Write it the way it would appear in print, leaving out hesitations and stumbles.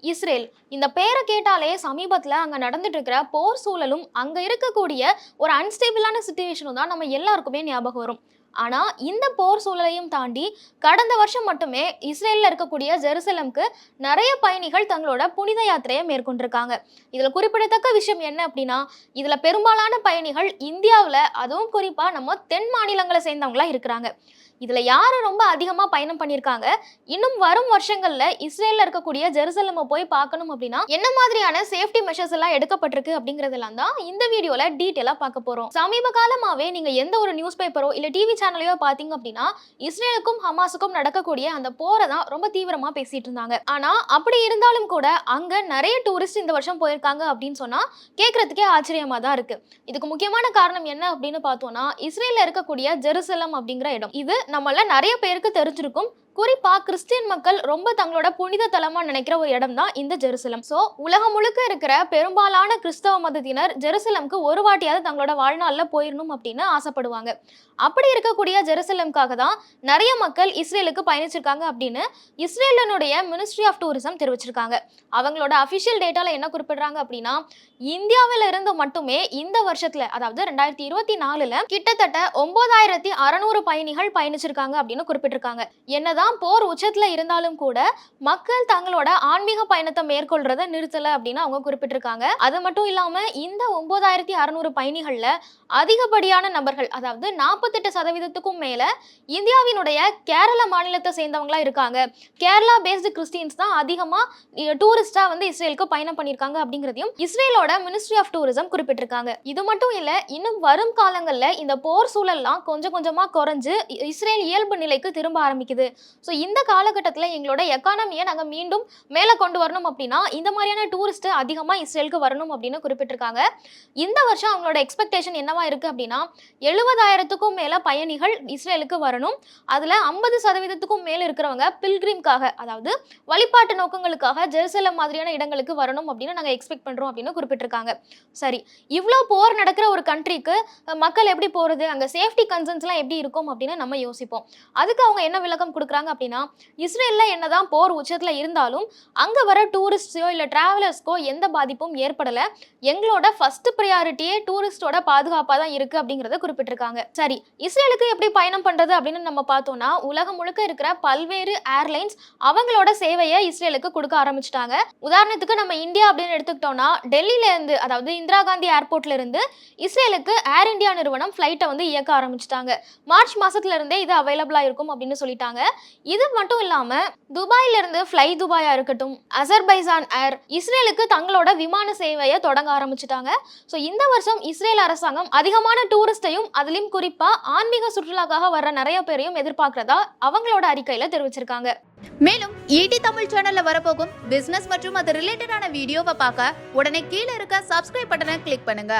Israel இந்த பேரை கேட்டாலே சமீபத்துல அங்க நடந்துட்டு இருக்கிற போர் சூழலும் அங்க இருக்கக்கூடிய ஒரு அன்ஸ்டேபிளான சுச்சுவேஷனும் தான் நம்ம எல்லாருக்குமே ஞாபகம் வரும். ஆனா இந்த போர் சூழலையும் தாண்டி கடந்த வருஷம் மட்டுமே இஸ்ரேல்ல இருக்கக்கூடிய ஜெருசலம்க்கு நிறைய பயணிகள் தங்களோட புனித யாத்திரையை மேற்கொண்டிருக்காங்க. இதுல குறிப்பிடத்தக்க விஷயம் என்ன அப்படின்னா, இதுல பெரும்பாலான பயணிகள் இந்தியாவில், அதுவும் குறிப்பா நம்ம தென் மாநிலங்களை சேர்ந்தவங்களா இருக்கிறாங்க. இதுல யாரு ரொம்ப அதிகமா பயணம் பண்ணியிருக்காங்க, இன்னும் வரும் வருஷங்கள்ல இஸ்ரேல்ல இருக்கக்கூடிய ஜெருசலமை போய் பார்க்கணும் அப்படின்னா என்ன மாதிரியான சேஃப்டி மெஷர்ஸ் எல்லாம் எடுக்கப்பட்டிருக்கு அப்படிங்கறதெல்லாம் தான் இந்த வீடியோல டீட்டெயிலா பார்க்க போறோம். சமீப காலமாவே நீங்க எந்த ஒரு நியூஸ் பேப்பரோ இல்ல டிவி சேனலையோ பாத்தீங்க அப்படின்னா இஸ்ரேலுக்கும் ஹமாஸுக்கும் நடக்கக்கூடிய அந்த போரை தான் ரொம்ப தீவிரமா பேசிட்டு இருந்தாங்க. ஆனா அப்படி இருந்தாலும் கூட அங்க நிறைய டூரிஸ்ட் இந்த வருஷம் போயிருக்காங்க அப்படின்னு சொன்னா கேட்கறதுக்கே ஆச்சரியமா தான் இருக்கு. இதுக்கு முக்கியமான காரணம் என்ன அப்படின்னு பார்த்தோம்னா, இஸ்ரேல்ல இருக்கக்கூடிய ஜெருசலம் அப்படிங்கிற இடம். இது நம்மள நிறைய பேருக்கு தெரிஞ்சிருக்கும். குறிப்பா கிறிஸ்டியன் மக்கள் ரொம்ப தங்களோட புனித தலமா நினைக்கிற ஒரு இடம் தான் இந்த ஜெருசலம். சோ உலகம் முழுக்க இருக்கிற பெரும்பாலான கிறிஸ்தவ மதத்தினர் ஜெருசலம்க்கு ஒரு வாட்டியாவது தங்களோட வாழ்நாள்ல போயிடணும் அப்படின்னு ஆசைப்படுவாங்க. அப்படி இருக்கக்கூடிய ஜெருசலம்காக தான் நிறைய மக்கள் இஸ்ரேலுக்கு பயணிச்சிருக்காங்க அப்படின்னு இஸ்ரேலினுடைய மினிஸ்ட்ரி ஆஃப் டூரிசம் தெரிவிச்சிருக்காங்க. அவங்களோட அபிஷியல் டேட்டால என்ன குறிப்பிடுறாங்க அப்படின்னா, இந்தியாவில இருந்து மட்டுமே இந்த வருஷத்துல, அதாவது 2024ல கிட்டத்தட்ட 9600 பயணிகள் பயணிச்சிருக்காங்க அப்படின்னு குறிப்பிட்டிருக்காங்க. என்னதான் போர் உச்சத்துல இருந்தாலும் கூட மக்கள் தங்களோட ஆன்மீக பயணத்தை மேற்கொள்றத நிறுத்தல அப்படின்னு அவங்க குறிப்பிட்டிருக்காங்க. அது மட்டும் இல்லாம இந்த 9600 பயணிகள்ல அதிகப்படியான நபர்கள், அதாவது 48% மேல இந்தியாவினுடைய கேரள மாநிலத்தை சேர்ந்தவங்களா இருக்காங்க. கேரளா பேஸ்டு கிறிஸ்டியன்ஸ் தான் அதிகமா டூரிஸ்டா இஸ்ரேலுக்கு பயணம் பண்ணிருக்காங்க அப்படிங்கிறதையும் இஸ்ரேலோட மினிஸ்ட்ரி ஆஃப் டூரிசம் குறிப்பிட்டிருக்காங்க. இது மட்டும் இல்ல, இன்னும் வரும் காலங்கள்ல இந்த போர் சூழல்லாம் கொஞ்சம் கொஞ்சமா குறைஞ்சு இஸ்ரேல் இயல்பு நிலைக்கு திரும்ப ஆரம்பிக்குது. ஸோ இந்த காலகட்டத்தில் எங்களோட எக்கானமியை நாங்கள் மீண்டும் மேலே கொண்டு வரணும் அப்படின்னா இந்த மாதிரியான டூரிஸ்ட் அதிகமாக இஸ்ரேலுக்கு வரணும் அப்படின்னு குறிப்பிட்டிருக்காங்க. இந்த வருஷம் அவங்களோட எக்ஸ்பெக்டேஷன் என்னவா இருக்கு அப்படின்னா, 70,000க்கும் மேல பயணிகள் இஸ்ரேலுக்கு வரணும். அதுல 50%க்கும் மேல இருக்கிறவங்க பில்கிரிம்காக, அதாவது வழிபாட்டு நோக்கங்களுக்காக ஜெருசலம் மாதிரியான இடங்களுக்கு வரணும் அப்படின்னு நாங்கள் எக்ஸ்பெக்ட் பண்றோம் அப்படின்னு குறிப்பிட்டிருக்காங்க. சரி, இவ்வளோ போர் நடக்கிற ஒரு கண்ட்ரிக்கு மக்கள் எப்படி போறது, அங்கே சேஃப்டி கன்சர்ன்ஸ்லாம் எப்படி இருக்கும் அப்படின்னு நம்ம யோசிப்போம். அதுக்கு அவங்க என்ன விளக்கம் கொடுக்குறாங்க அப்படின்னா, இஸ்ரேல்ல என்னதான் போர் உச்சத்துல இருந்தாலும் அங்க வர டூரிஸ்டோ இல்ல டிராவலர்ஸ்க்கோ எந்த பாதிப்பும் ஏற்படல. எங்களோட ஃபர்ஸ்ட் ப்ரையாரிட்டியே டூரிஸ்டோட பாதுகாப்பா தான் இருக்கு அப்படிங்கறத குறிப்பிட்டிருக்காங்க. சரி, இஸ்ரேலுக்கு எப்படி பயணம் பண்றது அப்படின்னு நம்ம பார்த்தோம்னா, உலகம் முழுக்க இருக்கிற பல்வேறு ஏர்லைன்ஸ் அவங்களோட சேவையை இஸ்ரேலுக்கு கொடுக்க ஆரம்பிச்சிட்டாங்க. உதாரணத்துக்கு நம்ம இந்தியா அப்படின்னு எடுத்துக்கிட்டோம்னா, டெல்லியில இருந்து, அதாவது இந்திரா காந்தி ஏர்போர்ட்ல இருந்து இஸ்ரேலுக்கு ஏர் இந்தியா நிறுவனம் ஃபிளைட்டை இயக்க ஆரம்பிச்சிட்டாங்க. மார்ச் மாசத்துல இருந்தே இது அவைலபிளா இருக்கும் அப்படின்னு சொல்லிட்டாங்க. இது மட்டும் இல்லாம துபாயில இருந்து ஃப்ளை துபாயா இருக்கட்டும், அசர்பைசான் ஏர் இஸ்ரேலுக்கு தங்களோட விமான சேவையை தொடங்க ஆரம்பிச்சிட்டாங்க. ஸோ இந்த வருஷம் இஸ்ரேல் அரசாங்கம் அதிகமான டூரிஸ்டையும் அதிலும் குறிப்பா ஆன்மீக சுற்றுலாக்காக வர்ற நிறைய பேரையும் எதிர்பார்க்கிறதா அவங்களோட அறிக்கையில தெரிவிச்சிருக்காங்க. மேலும் ஈடி தமிழ் சேனல்ல வரப்போகும் பிசினஸ் மற்றும் அது ரிலேட்டடான வீடியோவை பார்க்க உடனே கீழே இருக்க சப்ஸ்கிரைப் பட்டனை கிளிக் பண்ணுங்க.